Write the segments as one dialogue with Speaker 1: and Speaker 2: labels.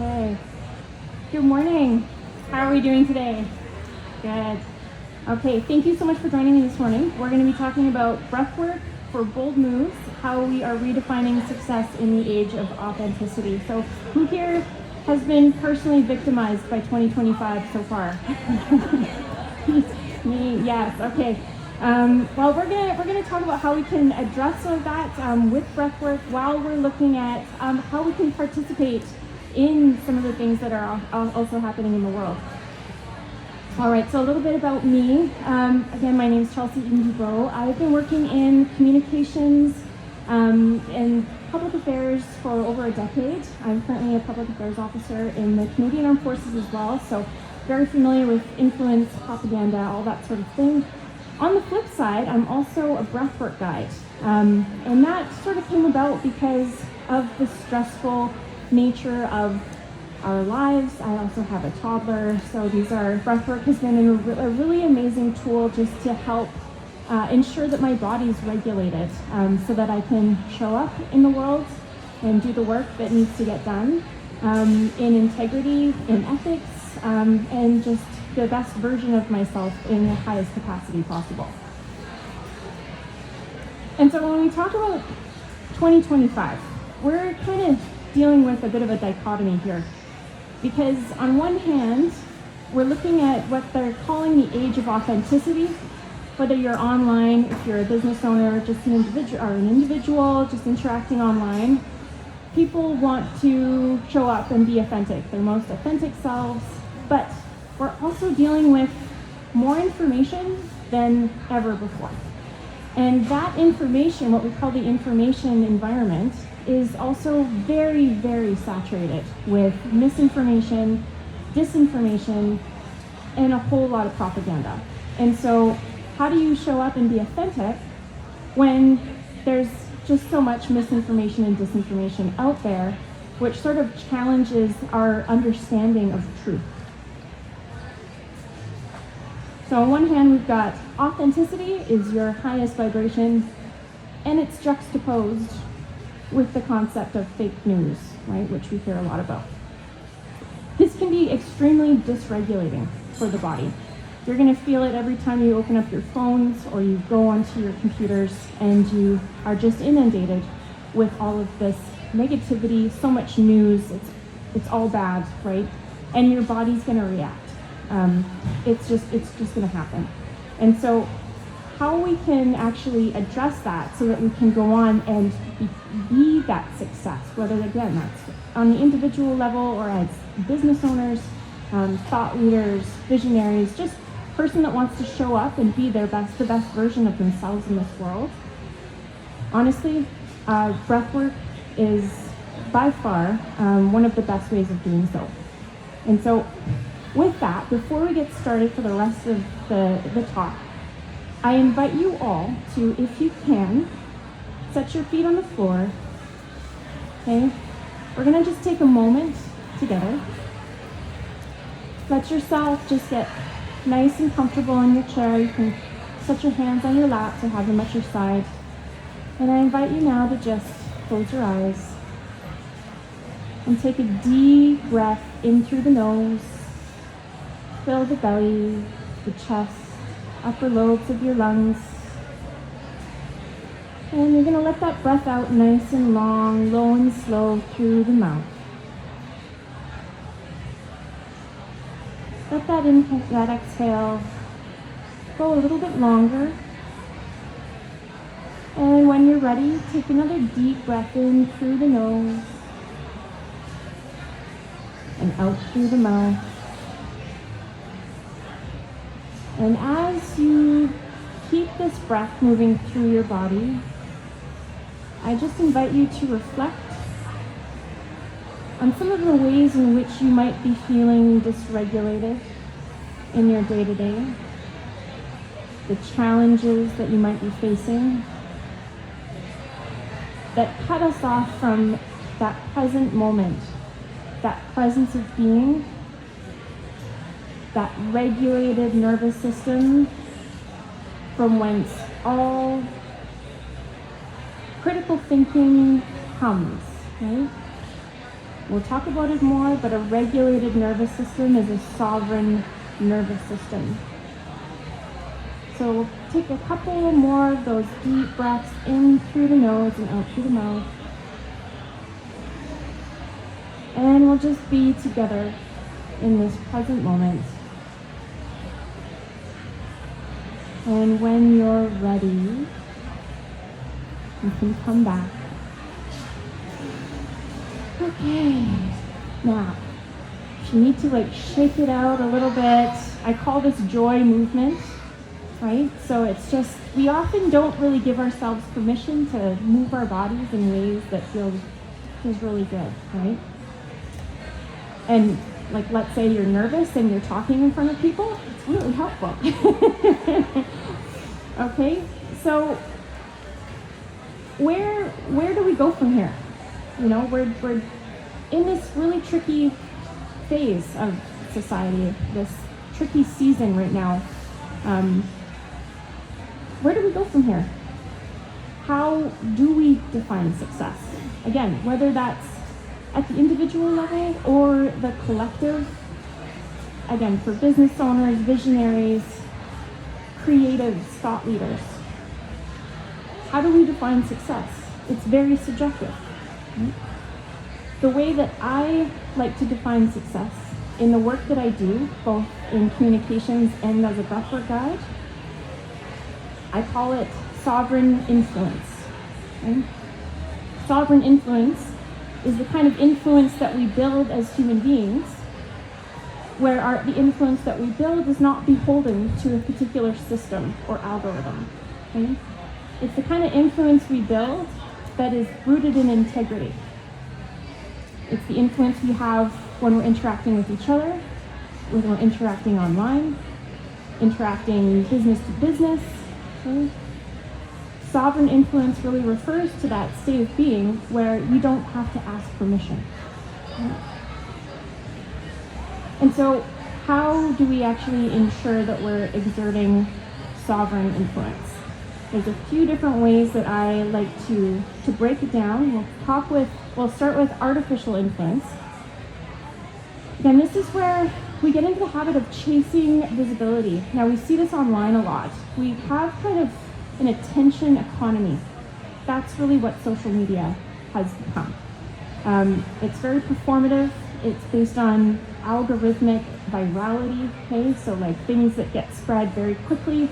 Speaker 1: Okay. Good morning. How are we doing today? Good. Okay, thank you so much for joining me this morning. We're going to be talking about breathwork for bold moves, how we are redefining success in the age of authenticity. So who here has been personally victimized by 2025 so far? Me, yes, okay. Well, we're gonna talk about how we can address some of that with breathwork while we're looking at how we can participate in some of the things that are also happening in the world. All right, so a little bit about me. Again, my name is Eden Dubeau. I've been working in communications and public affairs for over a decade. I'm currently a public affairs officer in the Canadian Armed Forces as well, so very familiar with influence, propaganda, all that sort of thing. On the flip side, I'm also a breathwork guide, and that sort of came about because of the stressful nature of our lives. I also have a toddler, so breathwork has been a really amazing tool just to help ensure that my body's regulated, so that I can show up in the world and do the work that needs to get done in integrity, in ethics, and just the best version of myself in the highest capacity possible. And so when we talk about 2025, we're kind of dealing with a bit of a dichotomy here. Because on one hand, we're looking at what they're calling the age of authenticity. Whether you're online, if you're a business owner, just an individual, just interacting online, people want to show up and be authentic, their most authentic selves. But we're also dealing with more information than ever before. And that information, what we call the information environment, is also very, very saturated with misinformation, disinformation, and a whole lot of propaganda. And so how do you show up and be authentic when there's just so much misinformation and disinformation out there, which sort of challenges our understanding of truth? So on one hand, we've got authenticity is your highest vibration, and it's juxtaposed with the concept of fake news, right, which we hear a lot about. This can be extremely dysregulating for the body. You're going to feel it every time you open up your phones or you go onto your computers and you are just inundated with all of this negativity, so much news, it's all bad, right? And your body's going to react. It's just going to happen. And so how we can actually address that so that we can go on and be that success, whether again that's on the individual level or as business owners, thought leaders, visionaries, just person that wants to show up and be the best version of themselves in this world. Honestly, breathwork is by far one of the best ways of doing so. And so with that, before we get started for the rest of the talk, I invite you all to, if you can, set your feet on the floor. Okay? We're going to just take a moment together. Let yourself just get nice and comfortable in your chair. You can set your hands on your laps or have them at your side. And I invite you now to just close your eyes and take a deep breath in through the nose. Fill the belly, the chest, upper lobes of your lungs. And you're going to let that breath out nice and long, low and slow through the mouth. Let that exhale go a little bit longer. And when you're ready, take another deep breath in through the nose and out through the mouth. And as you keep this breath moving through your body, I just invite you to reflect on some of the ways in which you might be feeling dysregulated in your day-to-day, the challenges that you might be facing that cut us off from that present moment, that presence of being, that regulated nervous system from whence all critical thinking comes, right? We'll talk about it more, but a regulated nervous system is a sovereign nervous system. So we'll take a couple more of those deep breaths in through the nose and out through the mouth. And we'll just be together in this present moment. And when you're ready, you can come back. Okay. Now, if you need to shake it out a little bit, I call this joy movement, right? So it's just, we often don't really give ourselves permission to move our bodies in ways that feels really good, right? And let's say you're nervous and you're talking in front of people, it's really helpful. Okay, so where do we go from here? We're in this really tricky phase of society, this tricky season right now. Where do we go from here? How do we define success? Again, whether that's at the individual level or the collective, again, for business owners, visionaries, creatives, thought leaders. How do we define success? It's very subjective. Right? The way that I like to define success in the work that I do, both in communications and as a breathwork guide, I call it sovereign influence. Right? Sovereign influence is the kind of influence that we build as human beings, where the influence that we build is not beholden to a particular system or algorithm. Okay? It's the kind of influence we build that is rooted in integrity. It's the influence we have when we're interacting with each other, when we're interacting online, interacting business to business. Okay? Sovereign influence really refers to that state of being where you don't have to ask permission. Okay? And so how do we actually ensure that we're exerting sovereign influence? There's a few different ways that I like to break it down. We'll start with artificial influence. Again, this is where we get into the habit of chasing visibility. Now, we see this online a lot. We have kind of an attention economy. That's really what social media has become. It's very performative. It's based on algorithmic virality, okay? So things that get spread very quickly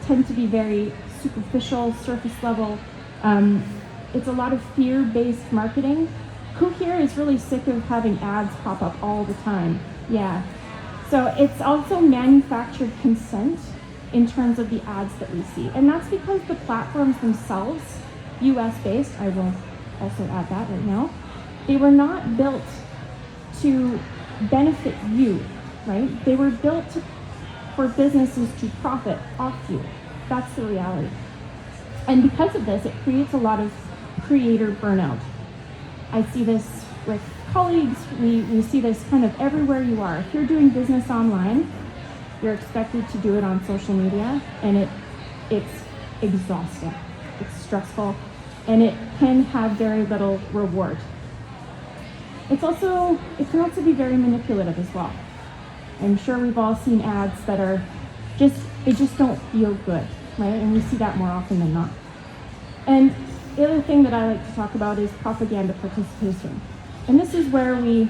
Speaker 1: tend to be very superficial, surface level. It's a lot of fear-based marketing. Who here is really sick of having ads pop up all the time? Yeah. So it's also manufactured consent in terms of the ads that we see. And that's because the platforms themselves, US-based, I will also add that right now, they were not built to benefit you, right? They were built for businesses to profit off you. That's the reality. And because of this, it creates a lot of creator burnout. I see this with colleagues. We see this kind of everywhere you are. If you're doing business online, you're expected to do it on social media, and it's exhausting. It's stressful, and it can have very little reward. It can also be very manipulative as well. I'm sure we've all seen ads that are they just don't feel good, right? And we see that more often than not. And the other thing that I like to talk about is propaganda participation. And this is where we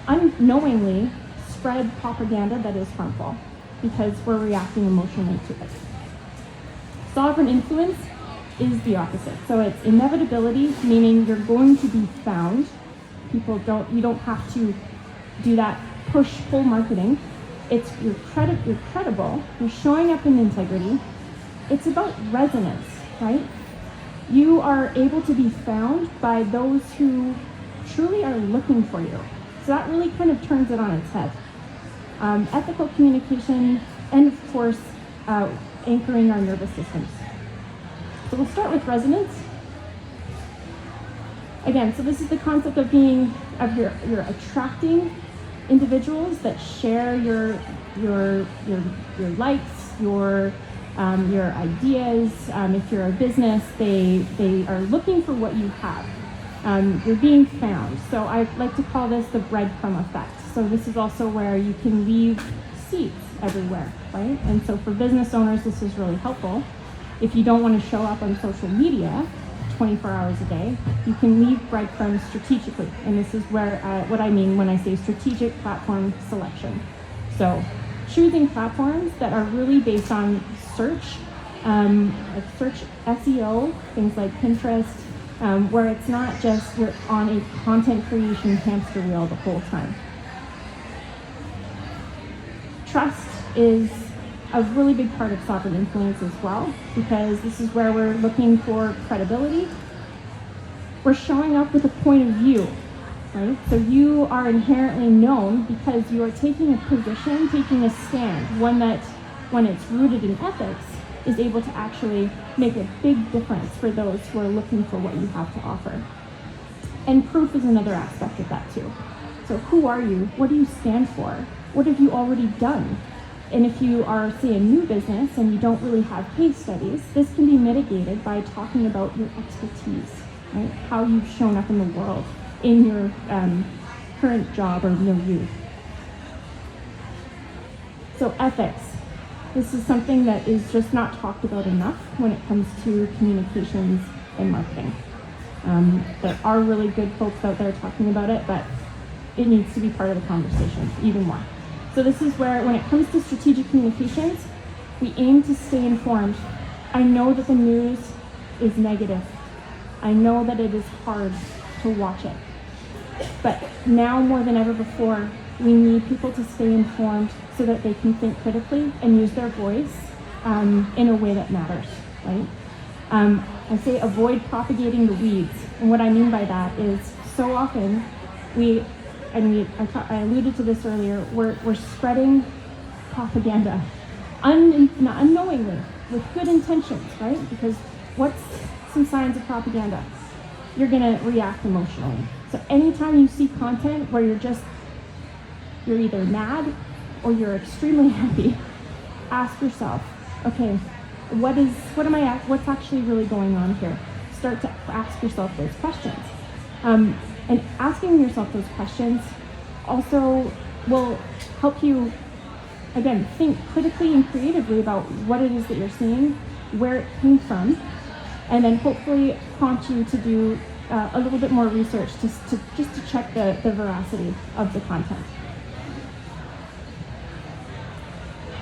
Speaker 1: unknowingly spread propaganda that is harmful because we're reacting emotionally to it. Sovereign influence is the opposite. So it's inevitability, meaning you're going to be found. You don't have to do that push-pull marketing. It's you're credible, you're showing up in integrity. It's about resonance, right? You are able to be found by those who truly are looking for you. So that really kind of turns it on its head. Ethical communication, and of course, anchoring our nervous systems. So we'll start with resonance. Again, so this is the concept of you're attracting individuals that share your likes, your ideas. If you're a business, they are looking for what you have. You're being found. So I like to call this the breadcrumb effect. So this is also where you can leave seeds everywhere, right? And so for business owners, this is really helpful. If you don't want to show up on social media 24 hours a day, you can leave breadcrumbs strategically. And this is where what I mean when I say strategic platform selection. So choosing platforms that are really based on search, like search SEO, things like Pinterest, where it's not just you're on a content creation hamster wheel the whole time. Trust is a really big part of sovereign influence as well, because this is where we're looking for credibility. We're showing up with a point of view, right? So you are inherently known because you are taking a position, taking a stand, one that, when it's rooted in ethics, is able to actually make a big difference for those who are looking for what you have to offer. And proof is another aspect of that too. So who are you? What do you stand for? What have you already done? And if you are, say, a new business and you don't really have case studies, this can be mitigated by talking about your expertise, right? How you've shown up in the world in your current job or milieu. So ethics. This is something that is just not talked about enough when it comes to communications and marketing. There are really good folks out there talking about it, but it needs to be part of the conversation even more. So this is where, when it comes to strategic communications, we aim to stay informed. I know that the news is negative. I know that it is hard to watch it. But now more than ever before, we need people to stay informed so that they can think critically and use their voice in a way that matters, right? I say avoid propagating the weeds. And what I mean by that is so often I alluded to this earlier, we're spreading propaganda unknowingly with good intentions, right? Because what's some signs of propaganda? You're gonna react emotionally. So anytime you see content where you're either mad or you're extremely happy, ask yourself, okay, what's actually really going on here? Start to ask yourself those questions. And asking yourself those questions also will help you, again, think critically and creatively about what it is that you're seeing, where it came from, and then hopefully prompt you to do a little bit more research just to check the veracity of the content.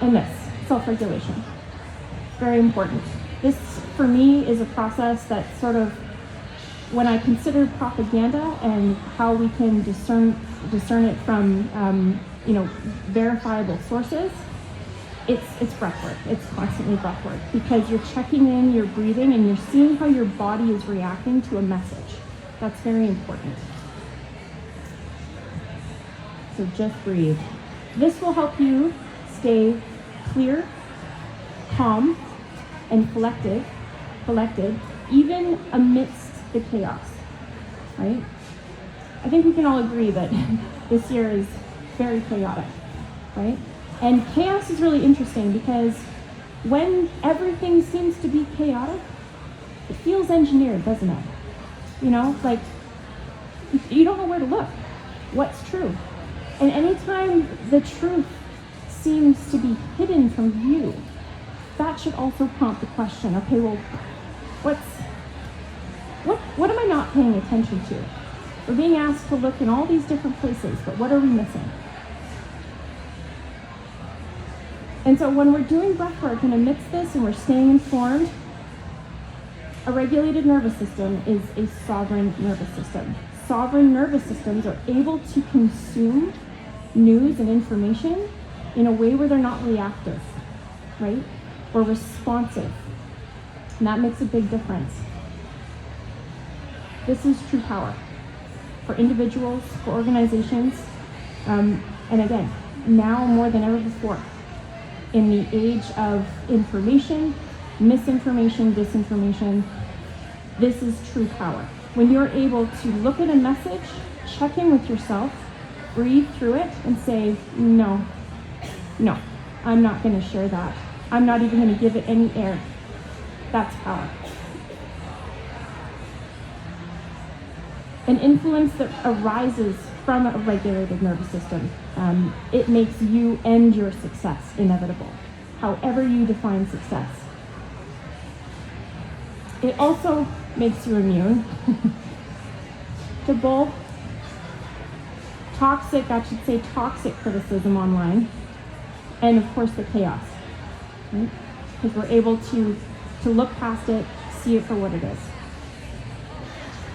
Speaker 1: And this, self-regulation, very important. This, for me, is a process that sort of, when I consider propaganda and how we can discern it from verifiable sources, it's breathwork. It's constantly breathwork, because you're checking in, you're breathing, and you're seeing how your body is reacting to a message. That's very important. So just breathe. This will help you stay clear, calm, and collected, even amidst the chaos, right? I think we can all agree that this year is very chaotic, right? And chaos is really interesting because when everything seems to be chaotic, it feels engineered, doesn't it? You know, like you don't know where to look. What's true? And anytime the truth seems to be hidden from view, that should also prompt the question, okay, well, what am I not paying attention to? We're being asked to look in all these different places, but what are we missing? And so when we're doing breathwork and amidst this and we're staying informed, a regulated nervous system is a sovereign nervous system. Sovereign nervous systems are able to consume news and information in a way where they're not reactive, right? Or responsive. And that makes a big difference. This is true power for individuals, for organizations, and again, now more than ever before, in the age of information, misinformation, disinformation, this is true power. When you're able to look at a message, check in with yourself, breathe through it, and say, no, I'm not going to share that. I'm not even going to give it any air. That's power. An influence that arises from a regulated nervous system. It makes you and your success inevitable, however you define success. It also makes you immune to both toxic criticism online, and of course the chaos, right? Because we're able to look past it, see it for what it is.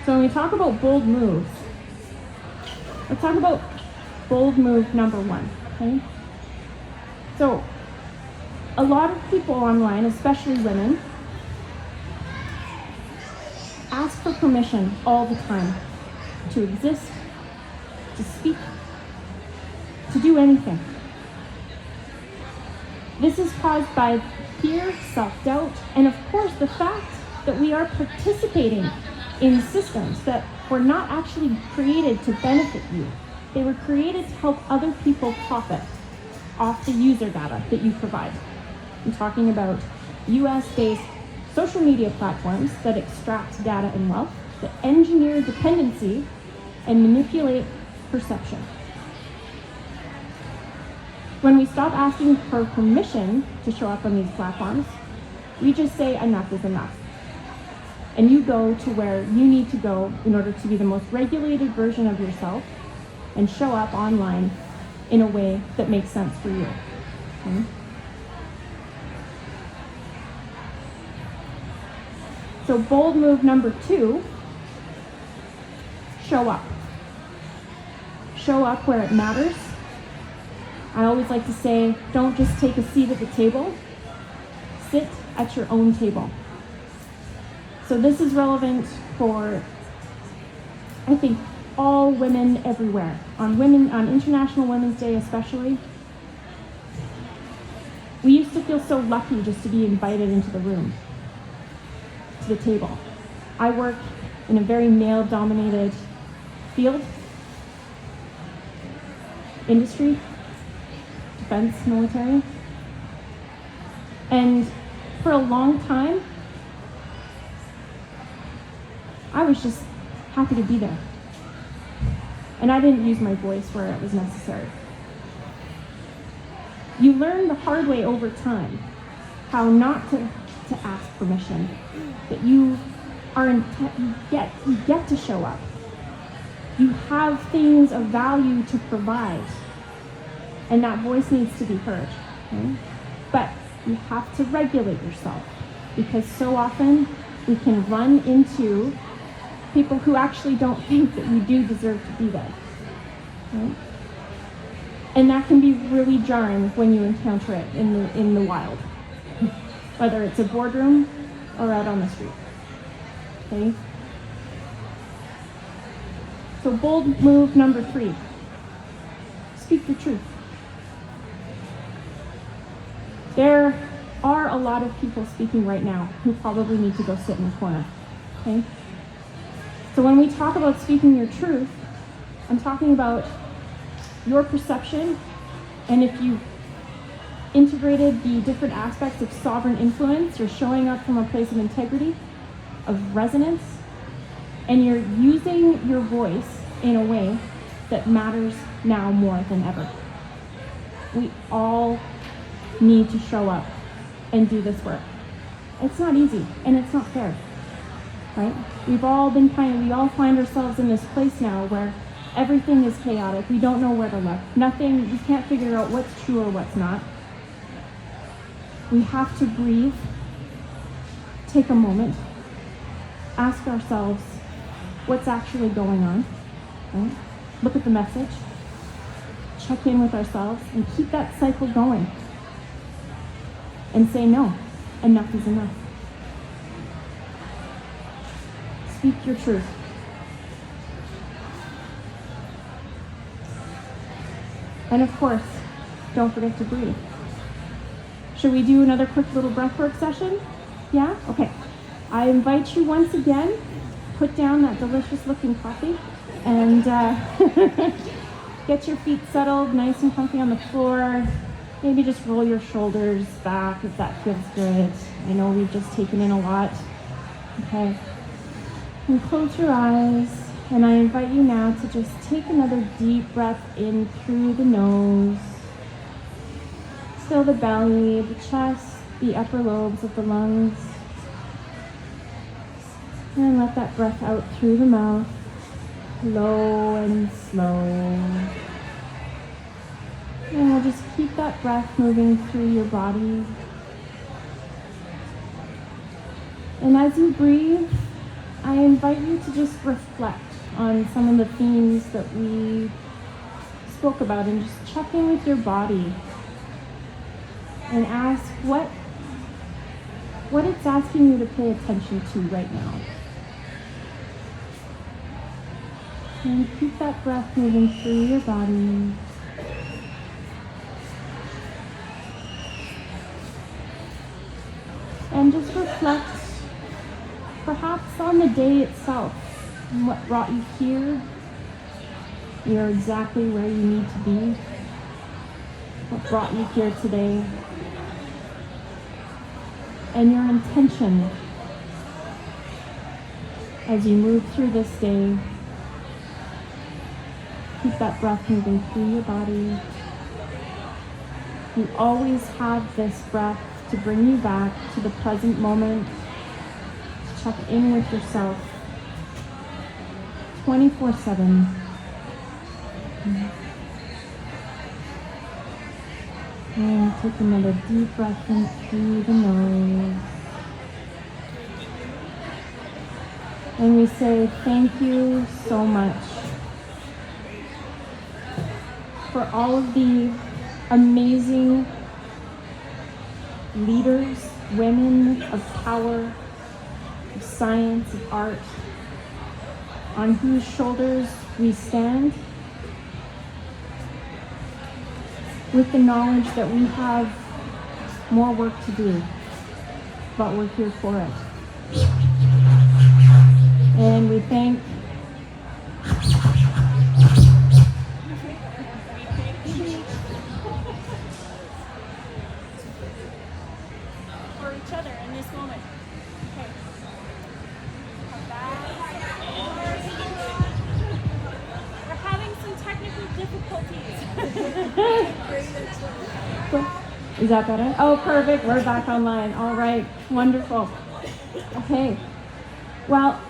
Speaker 1: So when we talk about bold moves, let's talk about bold move number 1, okay? So a lot of people online, especially women, ask for permission all the time to exist, to speak, to do anything. This is caused by fear, self-doubt, and of course the fact that we are participating in systems that were not actually created to benefit you. They were created to help other people profit off the user data that you provide. I'm talking about US-based social media platforms that extract data and wealth, that engineer dependency and manipulate perception. When we stop asking for permission to show up on these platforms, we just say enough is enough. And you go to where you need to go in order to be the most regulated version of yourself and show up online in a way that makes sense for you. Okay? So bold move number 2, show up. Show up where it matters. I always like to say, don't just take a seat at the table, sit at your own table. So this is relevant for, I think, all women everywhere. On International Women's Day especially. We used to feel so lucky just to be invited into the room, to the table. I work in a very male-dominated field, industry, defense, military. And for a long time, I was just happy to be there. And I didn't use my voice where it was necessary. You learn the hard way over time how not to ask permission, that you get to show up. You have things of value to provide, and that voice needs to be heard. Okay? But you have to regulate yourself, because so often we can run into people who actually don't think that you do deserve to be there. Right? And that can be really jarring when you encounter it in the wild, whether it's a boardroom or out on the street. Okay? So bold move number 3, speak the truth. There are a lot of people speaking right now who probably need to go sit in the corner. Okay? So when we talk about speaking your truth, I'm talking about your perception, and if you integrated the different aspects of sovereign influence, you're showing up from a place of integrity, of resonance, and you're using your voice in a way that matters now more than ever. We all need to show up and do this work. It's not easy, and it's not fair. Right? We all find ourselves in this place now where everything is chaotic. We don't know where to look. We can't figure out what's true or what's not. We have to breathe, take a moment, ask ourselves what's actually going on, right? Look at the message, check in with ourselves, and keep that cycle going. And say no, enough is enough. Speak your truth. And of course, don't forget to breathe. Should we do another quick little breathwork session? Yeah? Okay. I invite you once again, put down that delicious looking coffee and get your feet settled nice and comfy on the floor. Maybe just roll your shoulders back if that feels good. I know we've just taken in a lot. Okay. And close your eyes. And I invite you now to just take another deep breath in through the nose. Fill the belly, the chest, the upper lobes of the lungs. And let that breath out through the mouth, low and slow. And we'll just keep that breath moving through your body. And as you breathe, I invite you to just reflect on some of the themes that we spoke about and just check in with your body and ask what it's asking you to pay attention to right now. And keep that breath moving through your body. And just reflect perhaps on the day itself and what brought you here. You're exactly where you need to be. What brought you here today. And your intention as you move through this day. Keep that breath moving through your body. You always have this breath to bring you back to the present moment, to check in with yourself 24/7. And take another deep breath in through the nose. And we say thank you so much for all of the amazing leaders, women of power, of science, of art, on whose shoulders we stand, with the knowledge that we have more work to do, but we're here for it. And we thank for each other in this moment. Okay. We're having some technical difficulties. Is that better? Oh, perfect. We're back online. All right. Wonderful. Okay. Well,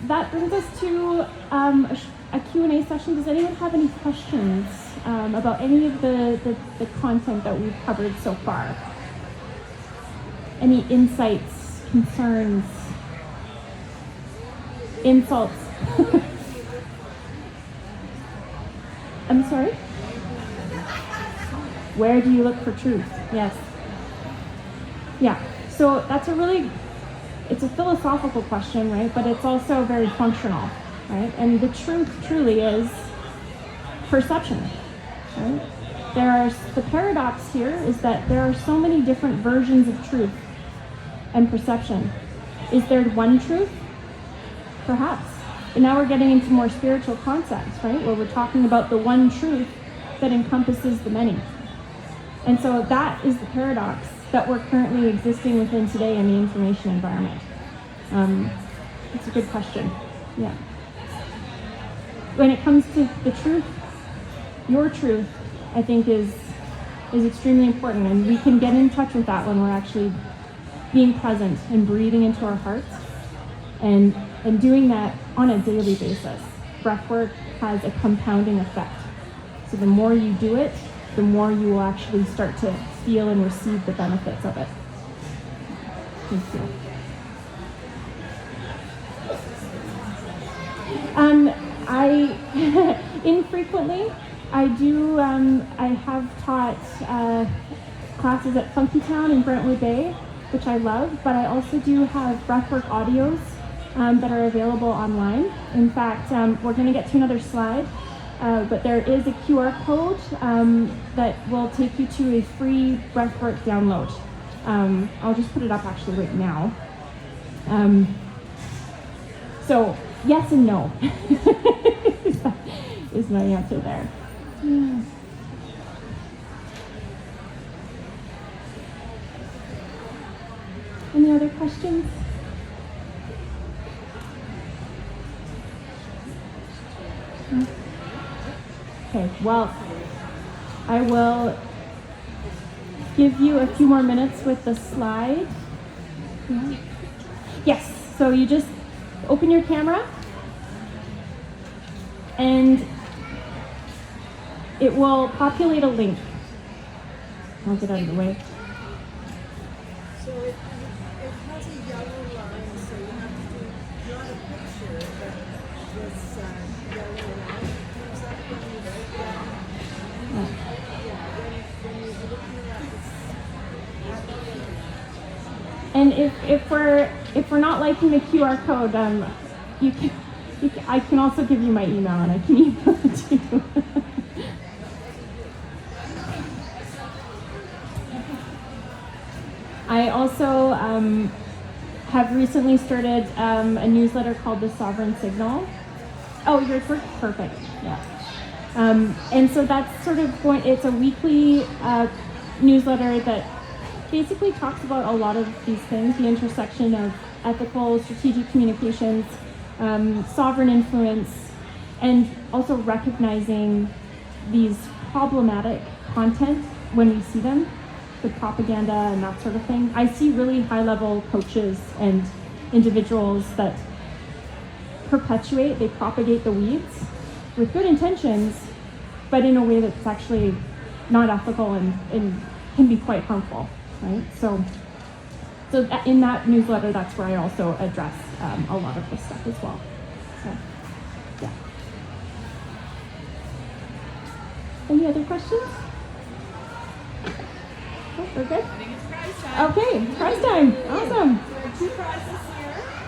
Speaker 1: that brings us to a Q&A session. Does anyone have any questions about any of the content that we've covered so far? Any insights, concerns, insults? I'm sorry? Where do you look for truth? Yes. Yeah, so that's it's a philosophical question, right? But it's also very functional, right? And the truth truly is perception, right? The paradox here is that there are so many different versions of truth and perception. Is there one truth? Perhaps. But now we're getting into more spiritual concepts, right? Where we're talking about the one truth that encompasses the many. And so that is the paradox that we're currently existing within today in the information environment. It's a good question. Yeah. When it comes to the truth, your truth, I think is extremely important, and we can get in touch with that when we're actually being present and breathing into our hearts and doing that on a daily basis. Breathwork has a compounding effect. So the more you do it, the more you will actually start to feel and receive the benefits of it. Thank you. I infrequently, I have taught classes at Funky Town in Brentwood Bay, which I love, but I also do have breathwork audios that are available online. In fact, we're going to get to another slide, but there is a QR code that will take you to a free breathwork download. I'll just put it up actually right now. So yes and no is my answer there. Yeah. Any other questions? Okay, well, I will give you a few more minutes with the slide. Yeah. Yes, so you just open your camera and it will populate a link. I'll get out of the way.
Speaker 2: So it has a yellow line, so you have to draw a picture of this yellow line. Comes up when you write down. When you're looking at this.
Speaker 1: And if we're not liking the QR code, I can also give you my email and I can email it to you. I also have recently started a newsletter called The Sovereign Signal. Oh, yours works? Perfect. Yeah. And so that's sort of it's a weekly newsletter that basically talks about a lot of these things, the intersection of ethical, strategic communications, sovereign influence, and also recognizing these problematic content when we see them, the propaganda and that sort of thing. I see really high-level coaches and individuals that they propagate the weeds with good intentions, but in a way that's actually not ethical and can be quite harmful, right? So in that newsletter, that's where I also address a lot of this stuff as well. So, yeah. Any other questions? Oh, we're good?
Speaker 2: I think it's prize time.
Speaker 1: Okay, prize time. Awesome.
Speaker 2: There are 2 prizes.